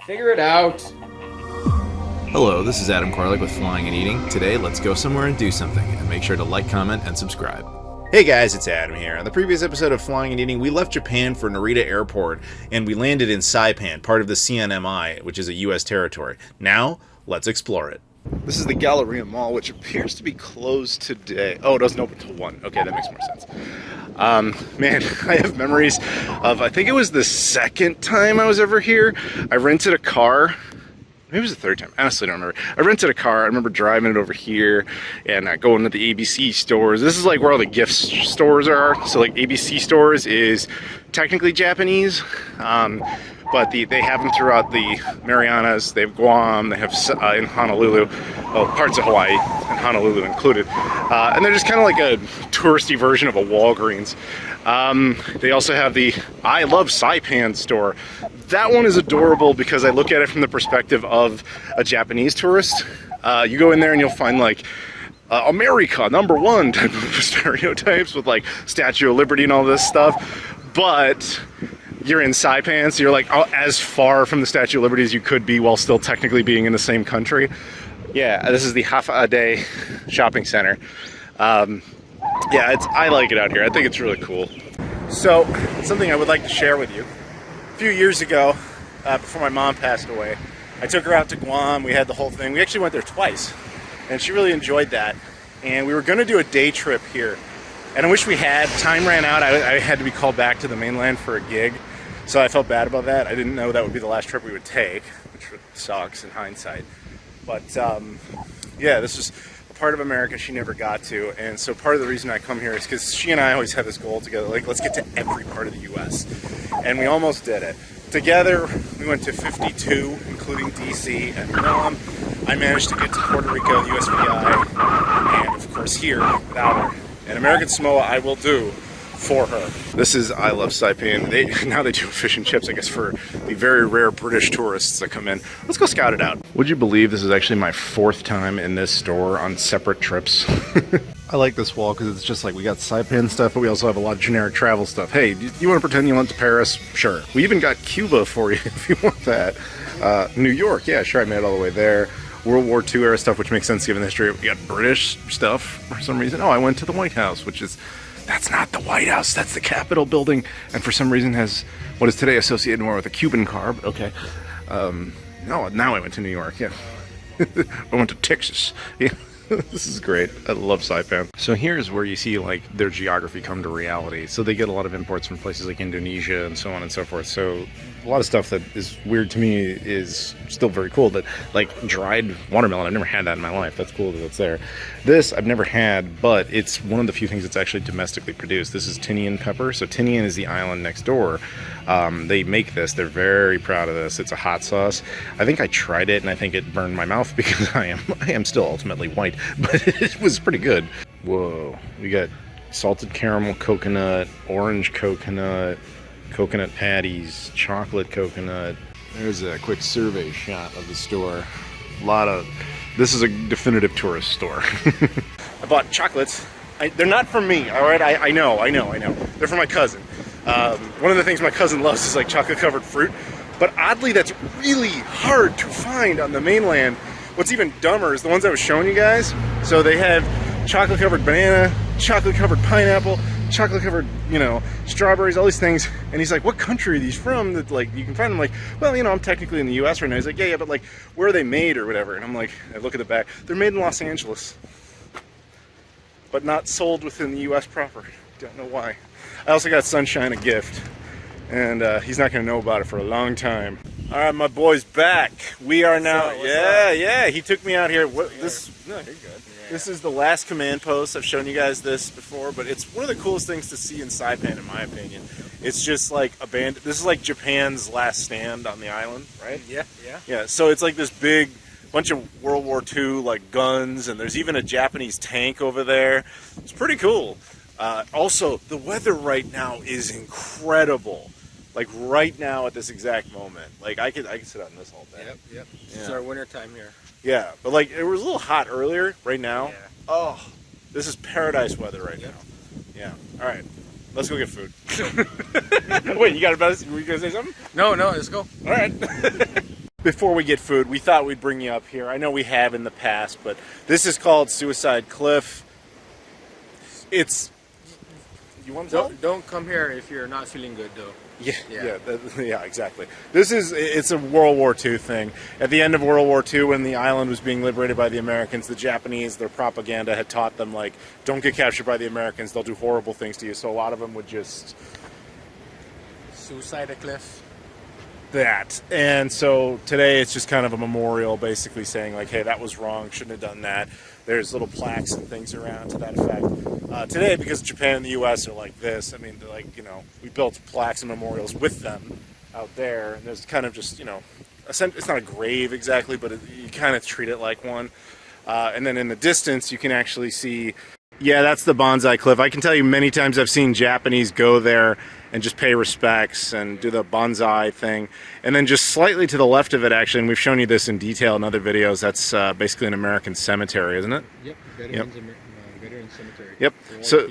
Figure it out. Hello, this is Adam Koralik with Flying and Eating. Today, let's go somewhere and do something, and make sure to like, comment, and subscribe. Hey guys, it's Adam here. On the previous episode of Flying and Eating, we left Japan for Narita Airport, and we landed in Saipan, part of the CNMI, which is a U.S. territory. Now, let's explore it. This is the Galleria Mall, which appears to be closed today. Oh, it doesn't open until 1. Okay, that makes more sense. Man, I have memories of, I think it was the second time I was ever here. I rented a car. Maybe it was the third time. I honestly don't remember. I rented a car. I remember driving it over here and going to the ABC stores. This is like where all the gift stores are. So like ABC stores is technically Japanese, but they have them throughout the Marianas. They have Guam. They have in Honolulu. Well, parts of Hawaii and Honolulu included. And they're just kind of like a touristy version of a Walgreens. They also have the I Love Saipan store. That one is adorable because I look at it from the perspective of a Japanese tourist. You go in there and you'll find like America #1 type of stereotypes with like Statue of Liberty and all this stuff. But you're in Saipan, so you're like as far from the Statue of Liberty as you could be while still technically being in the same country. Yeah, this is the Hafa-Ade shopping center. Yeah, I like it out here. I think it's really cool. So, something I would like to share with you. A few years ago, before my mom passed away, I took her out to Guam. We had the whole thing. We actually went there twice, and she really enjoyed that. And we were going to do a day trip here. And I wish we had. Time ran out. I had to be called back to the mainland for a gig, so I felt bad about that. I didn't know that would be the last trip we would take, which sucks in hindsight. But yeah, this was a part of America she never got to, and so part of the reason I come here is because she and I always had this goal together, like let's get to every part of the U.S., and we almost did it. Together, we went to 52, including D.C. and Guam. I managed to get to Puerto Rico, WWII, and of course here, without her. And American Samoa I will do for her. This is I Love Saipan. Now they do fish and chips, I guess, for the very rare British tourists that come in. Let's go scout it out. Would you believe this is actually my 4th time in this store on separate trips? I like this wall because it's just like we got Saipan stuff, but we also have a lot of generic travel stuff. Hey, do you want to pretend you went to Paris? Sure. We even got Cuba for you if you want that. New York, yeah, sure, I made it all the way there. World War II era stuff, which makes sense given the history. We got British stuff for some reason. Oh, I went to the White House, which is... That's not the White House, that's the Capitol building, and for some reason has what is today associated more with a Cuban car, but okay. No, now I went to New York, yeah. I went to Texas, yeah. This is great. I love Saipan. So here's where you see like their geography come to reality. So they get a lot of imports from places like Indonesia and so on and so forth. So a lot of stuff that is weird to me is still very cool. That like dried watermelon, I've never had that in my life. That's cool that it's there. This I've never had, but it's one of the few things that's actually domestically produced. This is Tinian pepper. So Tinian is the island next door. They make this. They're very proud of this. It's a hot sauce. I think I tried it and I think it burned my mouth because I am still ultimately white, but it was pretty good. Whoa, we got salted caramel coconut, orange coconut, coconut patties, chocolate coconut. There's a quick survey shot of the store. This is a definitive tourist store. I bought chocolates. They're not for me, all right? I know. They're for my cousin. One of the things my cousin loves is like chocolate covered fruit, but oddly that's really hard to find on the mainland. What's even dumber is the ones I was showing you guys. So they have chocolate covered banana, chocolate covered pineapple, chocolate covered, strawberries, all these things. And he's like, what country are these from that like you can find them? Like, well, I'm technically in the US right now. He's like, yeah, but like where are they made or whatever? And I'm like, I look at the back, they're made in Los Angeles, but not sold within the US proper. Don't know why. I also got Sunshine a gift, and he's not going to know about it for a long time. All right, my boy's back. We are now. Yeah. He took me out here. This is the last command post. I've shown you guys this before, but it's one of the coolest things to see in Saipan, in my opinion. It's just like abandoned. This is like Japan's last stand on the island, right? Yeah. So it's like this big bunch of World War II like guns, and there's even a Japanese tank over there. It's pretty cool. Also, the weather right now is incredible. Like right now at this exact moment. Like I could sit out in this all day. Yep. This is our winter time here. Yeah, but like it was a little hot earlier. Right now, yeah. Oh, this is paradise weather right now. Yeah. All right, let's go get food. Wait, you got about? Were you gonna say something? No, let's go. All right. Before we get food, we thought we'd bring you up here. I know we have in the past, but this is called Suicide Cliff. It's... You want to don't come here if you're not feeling good, though. Yeah, exactly. It's a World War II thing. At the end of World War II, when the island was being liberated by the Americans, the Japanese, their propaganda had taught them, like, don't get captured by the Americans, they'll do horrible things to you. So a lot of them would just... Suicide Cliff. That. And so today it's just kind of a memorial, basically saying, like, hey, that was wrong, shouldn't have done that. There's little plaques and things around to that effect. Today, because Japan and the U.S. are like this, I mean, they're like, you know, we built plaques and memorials with them out there. And there's kind of just, you know, it's not a grave exactly, but you kind of treat it like one. And then in the distance, you can actually see, yeah, that's the Banzai Cliff. I can tell you many times I've seen Japanese go there and just pay respects and do the Banzai thing. And then just slightly to the left of it, actually, and we've shown you this in detail in other videos, that's basically an American cemetery, isn't it? Yep, Veterans Cemetery. Yep. So,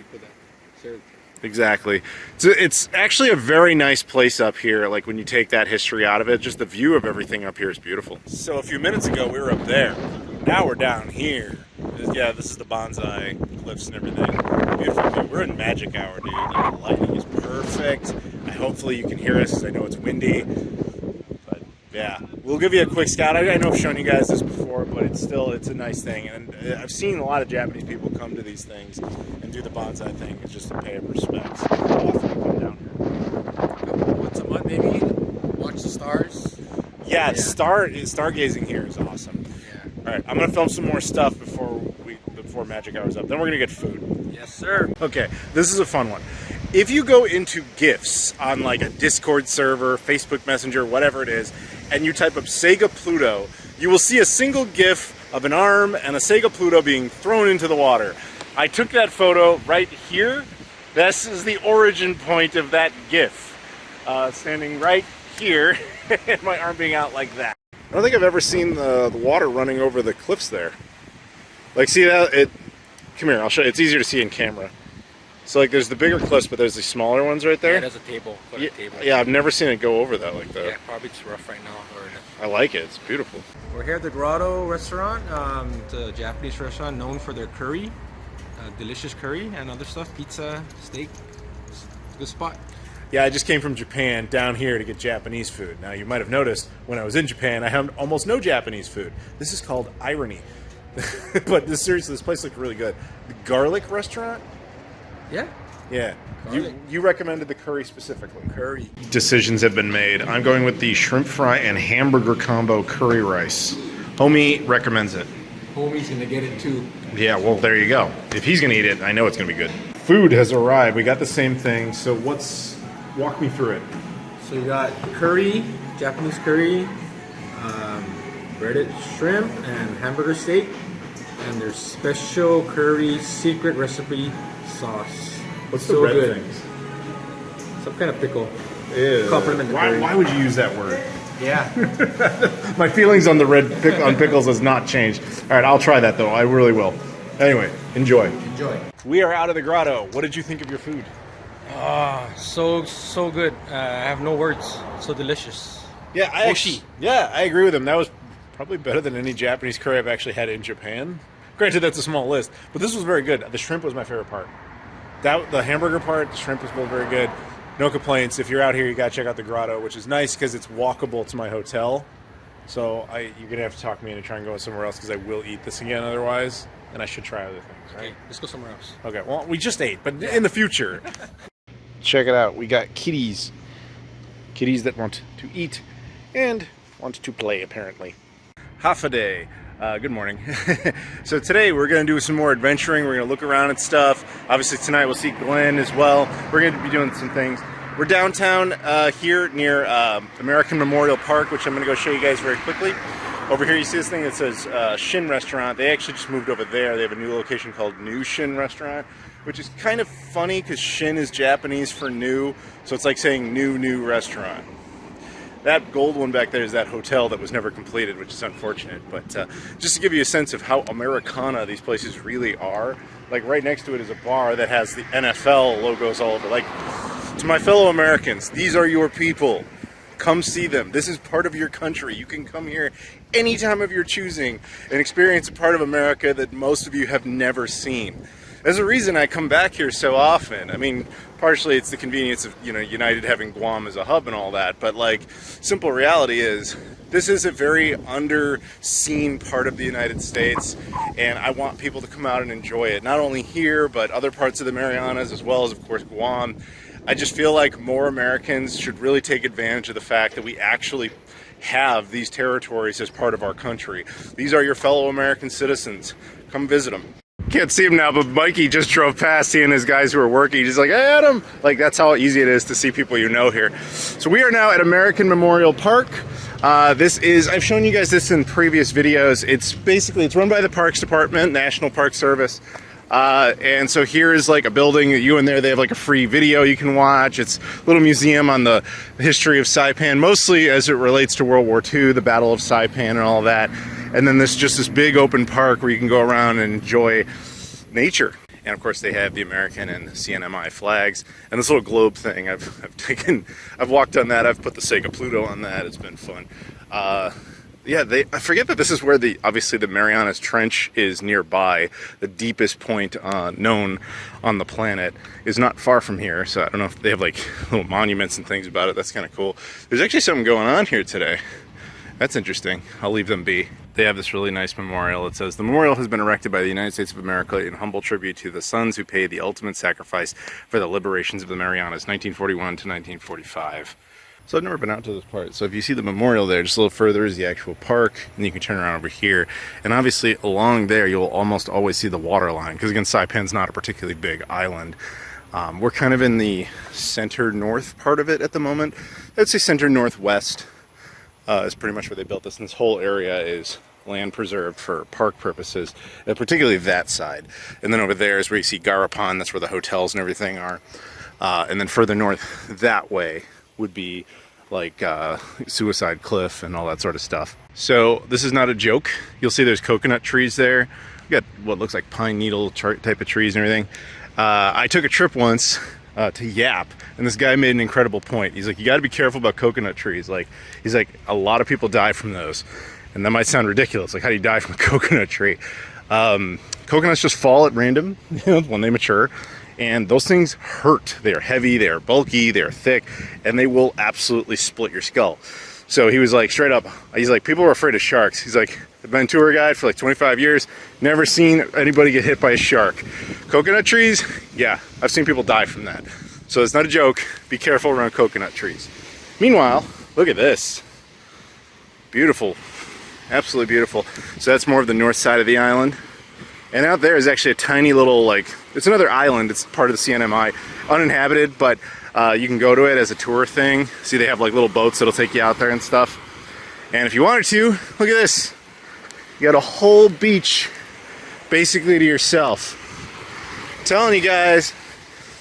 exactly. So it's actually a very nice place up here, like when you take that history out of it, just the view of everything up here is beautiful. So a few minutes ago, we were up there. Now we're down here. Yeah, this is the Banzai Cliffs and everything. Beautiful view. We're in magic hour, dude. Like, the lighting is perfect. Hopefully you can hear us because I know it's windy. But yeah, we'll give you a quick scout. I know I've shown you guys this before, but it's a nice thing. And I've seen a lot of Japanese people come to these things and do the Banzai thing. It's just to pay them respects. Come down here. Once a month, maybe. Watch the stars. Yeah, stargazing here is awesome. Yeah. All right, I'm gonna film some more stuff before magic hour's up. Then we're gonna get food. Yes, sir. Okay, this is a fun one. If you go into GIFs on like a Discord server, Facebook Messenger, whatever it is, and you type up Sega Pluto, you will see a single GIF of an arm and a Sega Pluto being thrown into the water. I took that photo right here. This is the origin point of that GIF. Standing right here, and my arm being out like that. I don't think I've ever seen the water running over the cliffs there. Like, see that? Come here, I'll show you. It's easier to see in camera. So, like, there's the bigger cliffs, but there's the smaller ones right there. Yeah, there's a table. Yeah, I've never seen it go over that like that. Yeah, probably it's rough right now. I like it. It's beautiful. We're here at the Grotto restaurant. It's a Japanese restaurant known for their curry, delicious curry and other stuff, pizza, steak. It's a good spot. Yeah, I just came from Japan down here to get Japanese food. Now, you might have noticed when I was in Japan, I had almost no Japanese food. This is called irony. But seriously, this place looked really good. The garlic restaurant? Yeah. Yeah. You recommended the curry specifically. Curry. Decisions have been made. I'm going with the shrimp fry and hamburger combo curry rice. Homie recommends it. Homie's gonna get it too. Yeah, well, there you go. If he's gonna eat it, I know it's gonna be good. Food has arrived. We got the same thing. So walk me through it. So you got curry, Japanese curry, breaded shrimp and hamburger steak, and their special curry secret recipe sauce. What's the red things? Some kind of pickle. Ew. Compliment the curry. Why would you use that word? Yeah. My feelings on the on pickles has not changed. All right, I'll try that though. I really will. Anyway, enjoy. Enjoy. We are out of the grotto. What did you think of your food? So good. I have no words. So delicious. Yeah, I agree with him. That was probably better than any Japanese curry I've actually had in Japan. Granted, that's a small list, but this was very good. The shrimp was my favorite part. The hamburger part, the shrimp was both very good. No complaints. If you're out here, you gotta check out the grotto, which is nice because it's walkable to my hotel. So you're gonna have to talk me into trying to go somewhere else because I will eat this again otherwise, and I should try other things. Right? Okay, let's go somewhere else. Okay. Well, we just ate, but in the future. Check it out. We got kitties. Kitties that want to eat and want to play, apparently. Half a day. Good morning. So today we're going to do some more adventuring. We're going to look around at stuff. Obviously tonight we'll see Glenn as well. We're going to be doing some things. We're downtown here near American Memorial Park, which I'm going to go show you guys very quickly. Over here you see this thing that says Shin Restaurant. They actually just moved over there. They have a new location called New Shin Restaurant, which is kind of funny because Shin is Japanese for new, so it's like saying new restaurant. That gold one back there is that hotel that was never completed, which is unfortunate. But just to give you a sense of how Americana these places really are, like right next to it is a bar that has the NFL logos all over. Like, to my fellow Americans, these are your people. Come see them. This is part of your country. You can come here any time of your choosing and experience a part of America that most of you have never seen. There's a reason I come back here so often. I mean, partially it's the convenience of, you know, United having Guam as a hub and all that, but like, simple reality is, this is a very underseen part of the United States, and I want people to come out and enjoy it. Not only here, but other parts of the Marianas, as well as, of course, Guam. I just feel like more Americans should really take advantage of the fact that we actually have these territories as part of our country. These are your fellow American citizens. Come visit them. Can't see him now, but Mikey just drove past, he and his guys who are working. He's like, hey, Adam! Like, that's how easy it is to see people you know here. So we are now at American Memorial Park. This is, I've shown you guys this in previous videos. It's run by the Parks Department, National Park Service. And so here is like a building, you in there, they have like a free video you can watch. It's a little museum on the history of Saipan, mostly as it relates to World War II, the Battle of Saipan and all that. And then there's just this big open park where you can go around and enjoy nature. And of course they have the American and CNMI flags and this little globe thing. I've walked on that. I've put the Sega Pluto on that. It's been fun. Yeah, I forget that this is where obviously the Marianas Trench is nearby. The deepest point known on the planet is not far from here. So I don't know if they have like little monuments and things about it. That's kind of cool. There's actually something going on here today. That's interesting. I'll leave them be. They have this really nice memorial. It says, the memorial has been erected by the United States of America in humble tribute to the sons who paid the ultimate sacrifice for the liberations of the Marianas, 1941 to 1945. So I've never been out to this part. So if you see the memorial there, just a little further is the actual park, and you can turn around over here. And obviously along there, you'll almost always see the water line, because again, Saipan's not a particularly big island. We're kind of in the center north part of it at the moment. I'd say center northwest. Is pretty much where they built this, and this whole area is land preserved for park purposes, and particularly that side. And then over there is where you see Garapan, that's where the hotels and everything are. And then further north that way would be like Suicide Cliff and all that sort of stuff. So this is not a joke. You'll see there's coconut trees there. We got what looks like pine needle type of trees and everything. I took a trip once to Yap, and this guy made an incredible point. He's like, you got to be careful about coconut trees. Like, he's like, a lot of people die from those, and that might sound ridiculous. Like, how do you die from a coconut tree? Coconuts just fall at random, you know, when they mature, and those things hurt. They are heavy, they are bulky, they are thick, and they will absolutely split your skull. So he was like, straight up, he's like, people are afraid of sharks. He's like, I've been a tour guide for like 25 years, never seen anybody get hit by a shark. Coconut trees, yeah, I've seen people die from that. So it's not a joke. Be careful around coconut trees. Meanwhile, look at this. Beautiful, absolutely beautiful. So that's more of the north side of the island. And out there is actually a tiny little, like, it's another island. It's part of the CNMI, uninhabited, but you can go to it as a tour thing. See, they have like little boats that'll take you out there and stuff. And if you wanted to, look at this. You got a whole beach basically to yourself. I'm telling you guys,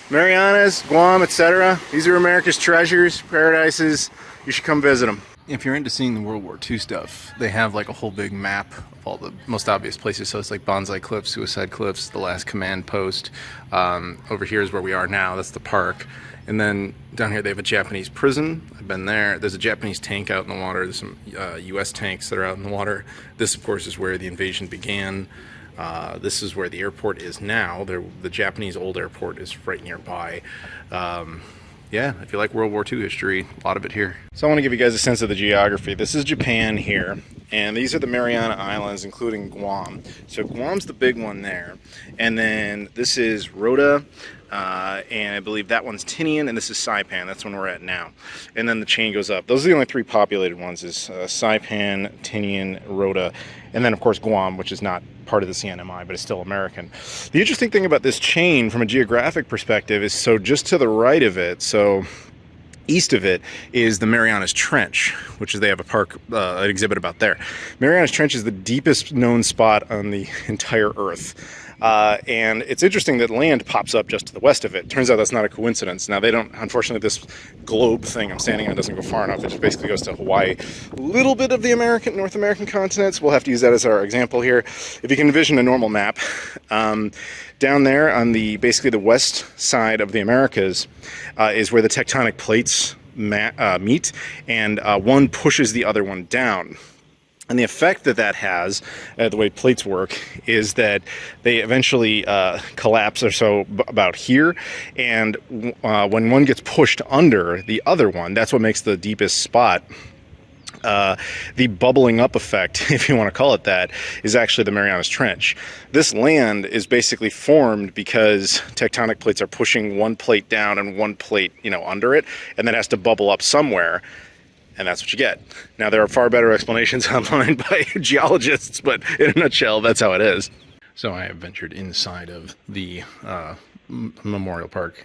Marianas, Guam, etc. These are America's treasures, paradises. You should come visit them. If you're into seeing the World War II stuff, they have like a whole big map of all the most obvious places. So it's like Banzai Cliff, Suicide Cliffs, the last command post. Over here is where we are now. That's the park. And then down here they have a Japanese prison. I've been there. There's a Japanese tank out in the water. There's some US tanks that are out in the water. This, of course, is where the invasion began. This is where the airport is now. The Japanese old airport is right nearby. Yeah, if you like World War II history, a lot of it here. So I want to give you guys a sense of the geography. This is Japan here, and these are the Mariana Islands, including Guam. So Guam's the big one there, and then this is Grotto, and I believe that one's Tinian, and this is Saipan. That's one we're at now. And then the chain goes up. Those are the only three populated ones, is Saipan, Tinian, Grotto, and then of course Guam, which is not part of the CNMI, but it's still American. The interesting thing about this chain from a geographic perspective is, so just to the right of it, so east of it, is the Marianas Trench, which is, they have a park, an exhibit about there. Marianas Trench is the deepest known spot on the entire Earth. And it's interesting that land pops up just to the west of it. Turns out that's not a coincidence. Now, they don't, unfortunately, this globe thing I'm standing on doesn't go far enough. It just basically goes to Hawaii. A little bit of the North American continents. We'll have to use that as our example here. If you can envision a normal map, down there on basically the west side of the Americas is where the tectonic plates meet, and one pushes the other one down. And the effect that that has, the way plates work, is that they eventually collapse or so about here. And when one gets pushed under the other one, that's what makes the deepest spot. The bubbling up effect, if you want to call it that, is actually the Marianas Trench. This land is basically formed because tectonic plates are pushing one plate down and one plate, under it, and that has to bubble up somewhere. And that's what you get. Now, there are far better explanations online by geologists, but in a nutshell, that's how it is. So I have ventured inside of the Memorial Park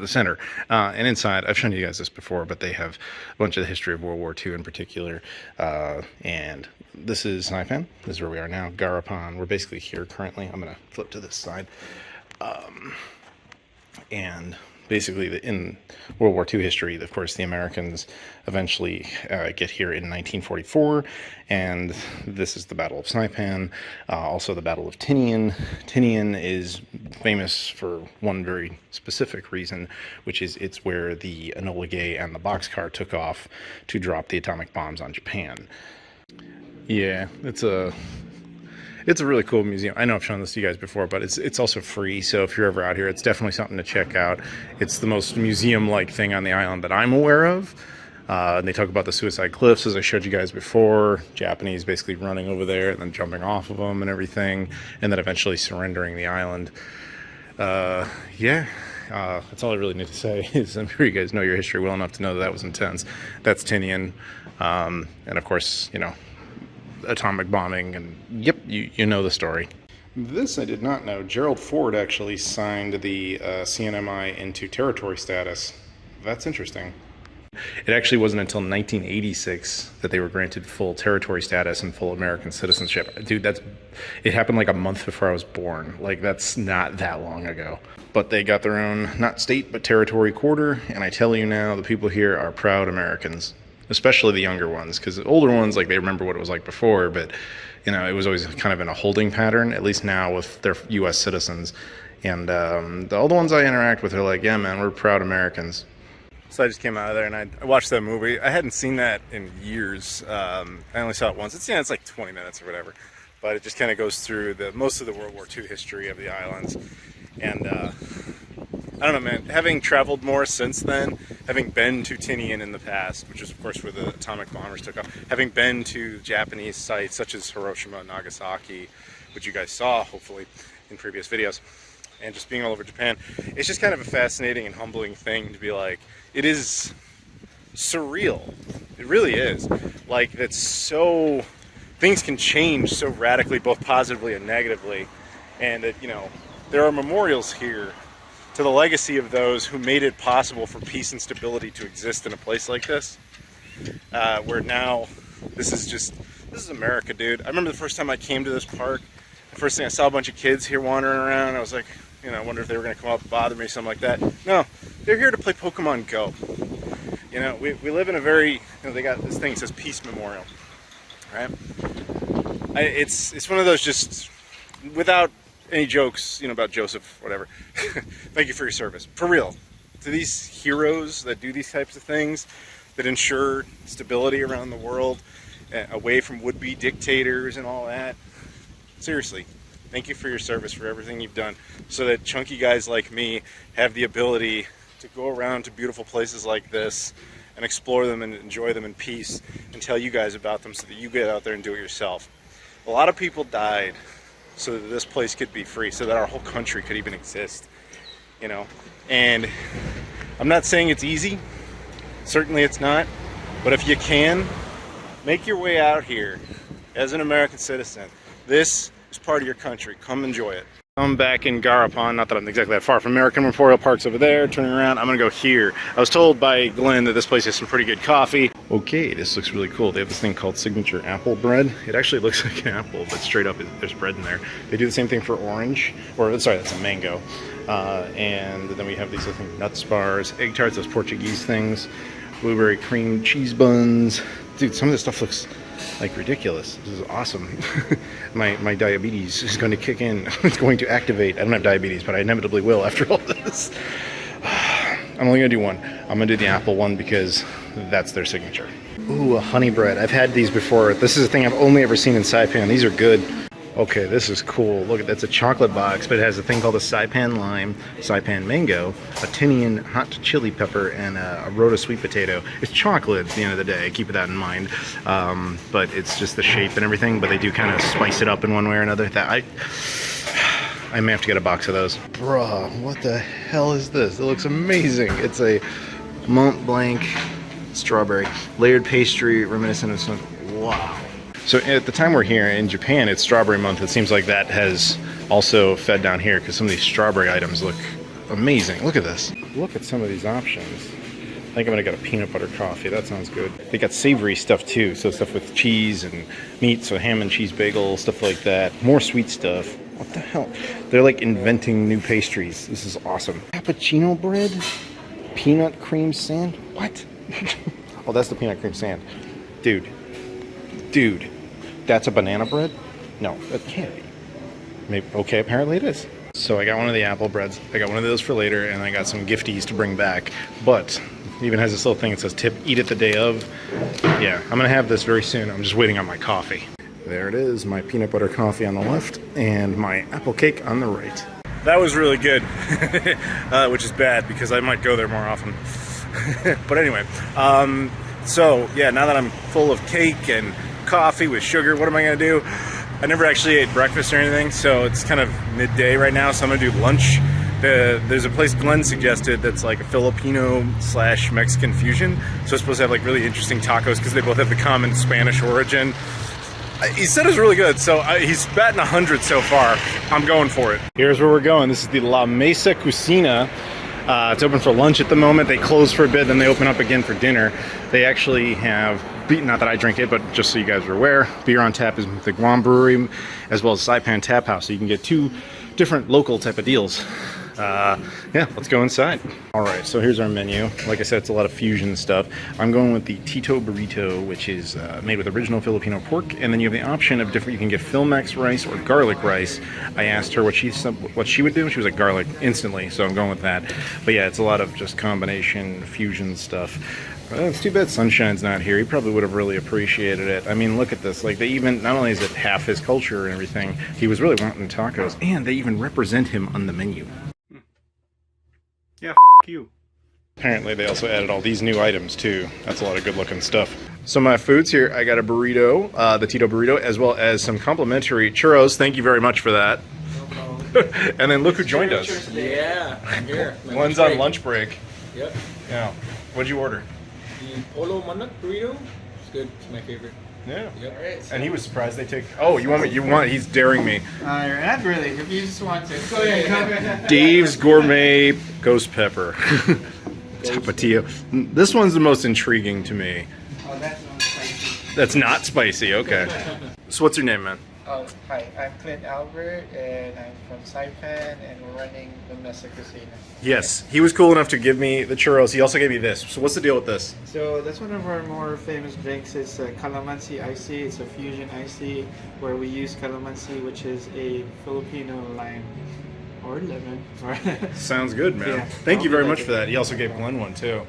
Center. And inside, I've shown you guys this before, but they have a bunch of the history of World War II in particular. And this is Saipan. This is where we are now. Garapan. We're basically here currently. I'm going to flip to this side. And basically, in World War II history, of course, the Americans eventually get here in 1944, and this is the Battle of Saipan, also the Battle of Tinian. Tinian is famous for one very specific reason, which is it's where the Enola Gay and the Boxcar took off to drop the atomic bombs on Japan. Yeah, it's a really cool museum. I know I've shown this to you guys before, but it's also free, so if you're ever out here, it's definitely something to check out. It's the most museum-like thing on the island that I'm aware of. And they talk about the suicide cliffs, as I showed you guys before. Japanese basically running over there and then jumping off of them and everything, and then eventually surrendering the island. That's all I really need to say. Is I'm sure you guys know your history well enough to know that was intense. That's Tinian. And of course, atomic bombing, and yep, you know the story. This I did not know. Gerald Ford actually signed the CNMI into territory status. That's interesting. It actually wasn't until 1986 that they were granted full territory status and full American citizenship. Dude, it happened like a month before I was born. Like, that's not that long ago. But they got their own, not state, but territory quarter, and I tell you now, the people here are proud Americans. Especially the younger ones, because the older ones, like, they remember what it was like before, but it was always kind of in a holding pattern, at least now with their U.S. citizens. And the older ones I interact with are like, yeah, man, we're proud Americans. So I just came out of there and I watched that movie. I hadn't seen that in years. I only saw it once. It's like 20 minutes or whatever, but it just kind of goes through most of the World War II history of the islands. And I don't know, man, having traveled more since then, having been to Tinian in the past, which is of course where the atomic bombers took off, having been to Japanese sites such as Hiroshima and Nagasaki, which you guys saw hopefully in previous videos, and just being all over Japan, it's just kind of a fascinating and humbling thing to be like, it is surreal. It really is. Like, that's so, things can change so radically, both positively and negatively, and that, there are memorials here to the legacy of those who made it possible for peace and stability to exist in a place like this, where now this is America, dude. I remember the first time I came to this park, the first thing I saw a bunch of kids here wandering around, I was like, I wonder if they were going to come up and bother me, something like that. No, they're here to play Pokemon Go. We live in a very, they got this thing that says Peace Memorial, right? It's one of those, just without any jokes, about Joseph, whatever. Thank you for your service. For real. To these heroes that do these types of things, that ensure stability around the world, away from would-be dictators and all that. Seriously, thank you for your service, for everything you've done, so that chunky guys like me have the ability to go around to beautiful places like this and explore them and enjoy them in peace and tell you guys about them so that you get out there and do it yourself. A lot of people died so that this place could be free, so that our whole country could even exist, and I'm not saying it's easy, certainly it's not, but if you can, make your way out here as an American citizen. This is part of your country. Come enjoy it. I'm back in Garapan, not that I'm exactly that far from American Memorial Park's over there. Turning around, I'm gonna go here. I was told by Glenn that this place has some pretty good coffee. Okay, this looks really cool. They have this thing called signature apple bread. It actually looks like an apple, but straight up there's bread in there. They do the same thing for orange, or sorry, that's a mango. And then we have these, I think, nuts bars, egg tarts, those Portuguese things, blueberry cream cheese buns. Dude, some of this stuff looks like ridiculous. This is awesome. my diabetes is going to kick in. It's going to activate. I don't have diabetes, but I inevitably will after all this. I'm only gonna do one. I'm gonna do the apple one because that's their signature. Ooh, a honey bread. I've had these before. This is a thing I've only ever seen in Saipan. These are good. Okay, this is cool. Look, that's a chocolate box, but it has a thing called a Saipan lime, Saipan mango, a Tinian hot chili pepper, and a Rota sweet potato. It's chocolate at the end of the day, keep that in mind. But it's just the shape and everything, but they do kind of spice it up in one way or another. I may have to get a box of those. Bruh, what the hell is this? It looks amazing. It's a Mont Blanc strawberry layered pastry reminiscent of some. Wow. So at the time we're here in Japan, it's strawberry month. It seems like that has also fed down here because some of these strawberry items look amazing. Look at this. Look at some of these options. I think I'm gonna get a peanut butter coffee. That sounds good. They got savory stuff too. So stuff with cheese and meat. So ham and cheese bagel, stuff like that. More sweet stuff. What the hell? They're like inventing new pastries. This is awesome. Cappuccino bread? Peanut cream sand? What? Oh, that's the peanut cream sand. Dude, that's a banana bread? No, that can't be. Maybe, okay, apparently it is. So I got one of the apple breads. I got one of those for later, and I got some gifties to bring back. But it even has this little thing that says tip, eat it the day of. Yeah, I'm gonna have this very soon. I'm just waiting on my coffee. There it is, my peanut butter coffee on the left, and my apple cake on the right. That was really good, which is bad because I might go there more often. But anyway, so yeah, now that I'm full of cake and coffee with sugar, what am I gonna do? I never actually ate breakfast or anything, so it's kind of midday right now, so I'm gonna do lunch. There's a place Glenn suggested that's like a Filipino/Mexican fusion, so it's supposed to have like really interesting tacos because they both have the common Spanish origin. He said it was really good, so he's batting 100 so far. I'm going for it. Here's where we're going. This is the La Mesa Cucina. It's open for lunch at the moment. They close for a bit, then they open up again for dinner. They actually have, not that I drink it, but just so you guys are aware, beer on tap is the Guam Brewery, as well as Saipan Tap House, so you can get two different local type of deals. Yeah, let's go inside. All right, so here's our menu. Like I said, it's a lot of fusion stuff. I'm going with the Tito Burrito, which is made with original Filipino pork, and then you have the option of different, you can get Filmex rice or garlic rice. I asked her what she would do. She was like garlic instantly, so I'm going with that. But yeah, it's a lot of just combination fusion stuff. It's too bad Sunshine's not here. He probably would have really appreciated it. I mean, look at this. Like, they even, not only is it half his culture and everything, he was really wanting tacos, and they even represent him on the menu. Yeah, f*** you. Apparently they also added all these new items too. That's a lot of good looking stuff. So my food's here. I got a burrito, the Tito Burrito, as well as some complimentary churros. Thank you very much for that. No problem. And then look who joined us. Yeah, I'm here. One's on lunch break. Yep. Yeah. What'd you order? The Polo Manok burrito. It's good. It's my favorite. Yeah. Yep. All right, so. And he was surprised they take. Oh, you want me? He's daring me. Not really. If you just want to. Go ahead. Dave's Gourmet Ghost Pepper. Tapatio. This one's the most intriguing to me. Oh, that's not spicy. That's not spicy. Okay. So what's your name, man? Oh, hi. I'm Clint Albert, and I'm from Saipan, and we're running the Mesa Cucina. Yes, he was cool enough to give me the churros. He also gave me this. So what's the deal with this? So that's one of our more famous drinks. It's a calamansi icy. It's a fusion icy where we use calamansi, which is a Filipino lime or lemon. Sounds good, man. Yeah. Thank you very much for that. He also gave Glenn one too.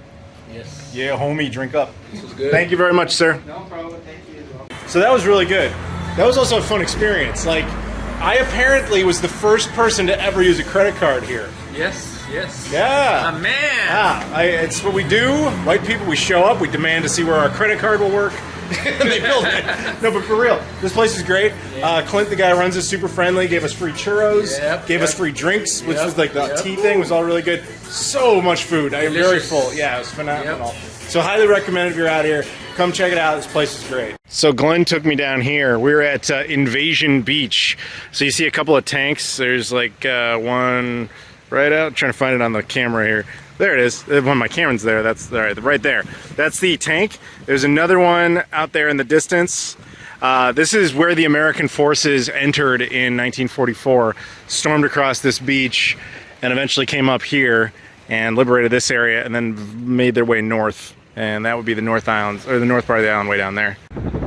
Yes. Yeah, homie, drink up. This is good. Thank you very much, sir. No problem. Thank you as well. So that was really good. That was also a fun experience. Like, I apparently was the first person to ever use a credit card here. Yes, yes. Yeah. A man. Yeah, it's what we do. White people, we show up, we demand to see where our credit card will work. They build it. No, but for real, this place is great. Clint, the guy who runs it, super friendly, gave us free churros, gave us free drinks, which was like the tea thing, was all really good. So much food. I am very full. Yeah, it was phenomenal. So highly recommend if you're out here. Come check it out. This place is great. So Glenn took me down here. We're at Invasion Beach. So you see a couple of tanks. There's like one right out. I'm trying to find it on the camera here. There it is. One of my cameras there. That's right there. That's the tank. There's another one out there in the distance. This is where the American forces entered in 1944, stormed across this beach, and eventually came up here and liberated this area, and then made their way north. And that would be the North Islands, or the north part of the island way down there.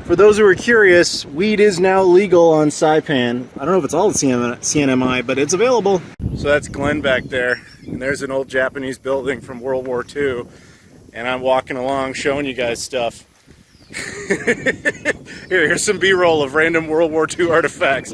For those who are curious, weed is now legal on Saipan. I don't know if it's all the CNMI, but it's available. So that's Glenn back there. and there's an old Japanese building from World War II, and I'm walking along showing you guys stuff. Here's some B-roll of random World War II artifacts.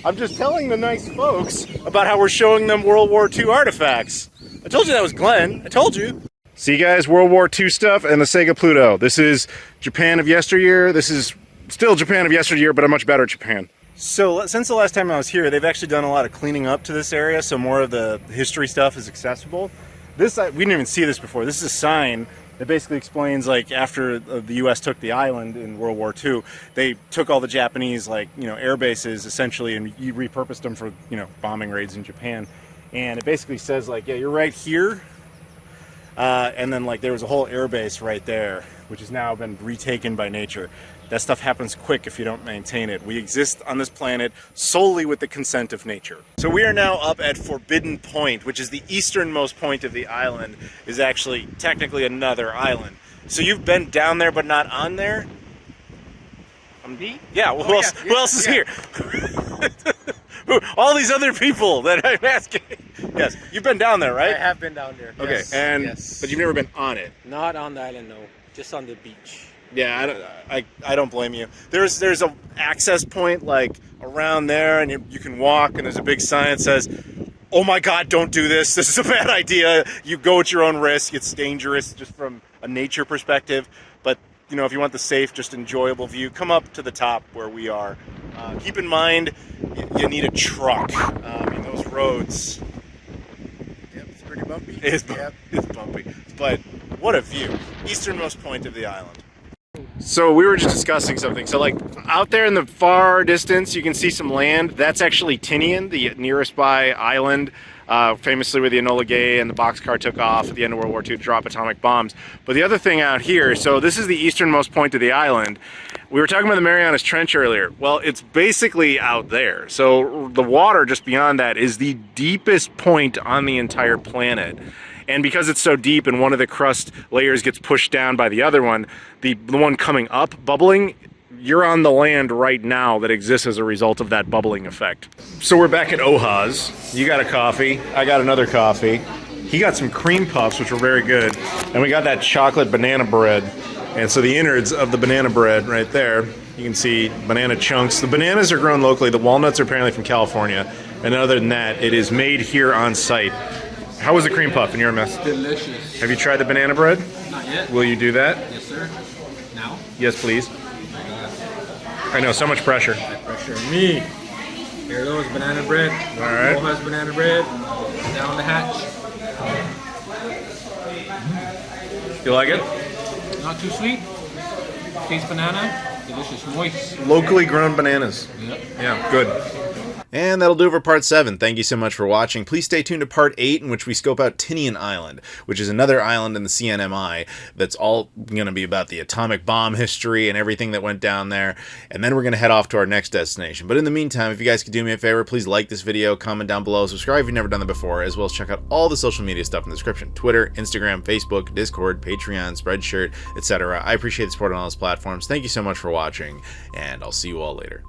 I'm just telling the nice folks about how we're showing them World War II artifacts. I told you that was Glenn. I told you. See, guys, World War II stuff and the Sega Pluto. This is Japan of yesteryear. This is still Japan of yesteryear, but a much better Japan. So since the last time I was here, they've actually done a lot of cleaning up to this area, so more of the history stuff is accessible. This, we didn't even see this before. This is a sign that basically explains, like, after the U.S. took the island in World War II, they took all the Japanese, like, you know, air bases essentially and repurposed them for, you know, bombing raids in Japan. And it basically says, like, yeah, you're right here, and then, like, there was a whole air base right there, which has now been retaken by nature. That stuff happens quick if you don't maintain it. We exist on this planet solely with the consent of nature. So we are now up at Forbidden Point, which is the easternmost point of the island, is actually technically another island. So you've been down there but not on there? Me? Yeah, well, who else is here? All these other people that I'm asking. Yes, you've been down there, right? I have been down there. Okay, Yes. and Yes. but you've never been on it. Not on the island, no. Just on the beach. Yeah, I don't blame you. There's a access point like around there, and you can walk, and there's a big sign that says, "Oh my God, don't do this. This is a bad idea. You go at your own risk. It's dangerous just from a nature perspective." But you know, if you want the safe, just enjoyable view, come up to the top where we are. Keep in mind, you need a truck. I mean, those roads. Yep, it's pretty bumpy. It's bumpy. But what a view. Easternmost point of the island. So we were just discussing something. So like out there in the far distance, you can see some land. That's actually Tinian, the nearest by island, famously where the Enola Gay and the boxcar took off at the end of World War II to drop atomic bombs. But the other thing out here, so this is the easternmost point of the island. We were talking about the Marianas Trench earlier. Well, it's basically out there. So the water just beyond that is the deepest point on the entire planet. And because it's so deep and one of the crust layers gets pushed down by the other one, the one coming up, bubbling, you're on the land right now that exists as a result of that bubbling effect. So we're back at Oha's. You got a coffee. I got another coffee. He got some cream puffs, which were very good. And we got that chocolate banana bread. And so the innards of the banana bread right there, you can see banana chunks. The bananas are grown locally. The walnuts are apparently from California. And other than that, it is made here on site. How was the cream puff in your mess? Delicious. Have you tried the banana bread? Not yet. Will you do that? Yes, sir. Now? Yes, please. Oh my God. I know, so much pressure. Pressure me. Here goes banana bread. All right. Oha's banana bread. Down the hatch. You like it? Not too sweet. Tastes banana. Delicious, moist. Locally grown bananas. Yep. Yeah, good. And that'll do it for part 7. Thank you so much for watching. Please stay tuned to part 8, in which we scope out Tinian Island, which is another island in the CNMI that's all going to be about the atomic bomb history and everything that went down there. And then we're going to head off to our next destination. But in the meantime, if you guys could do me a favor, please like this video, comment down below, subscribe if you've never done that before, as well as check out all the social media stuff in the description. Twitter, Instagram, Facebook, Discord, Patreon, Spreadshirt, etc. I appreciate the support on all those platforms. Thank you so much for watching, and I'll see you all later.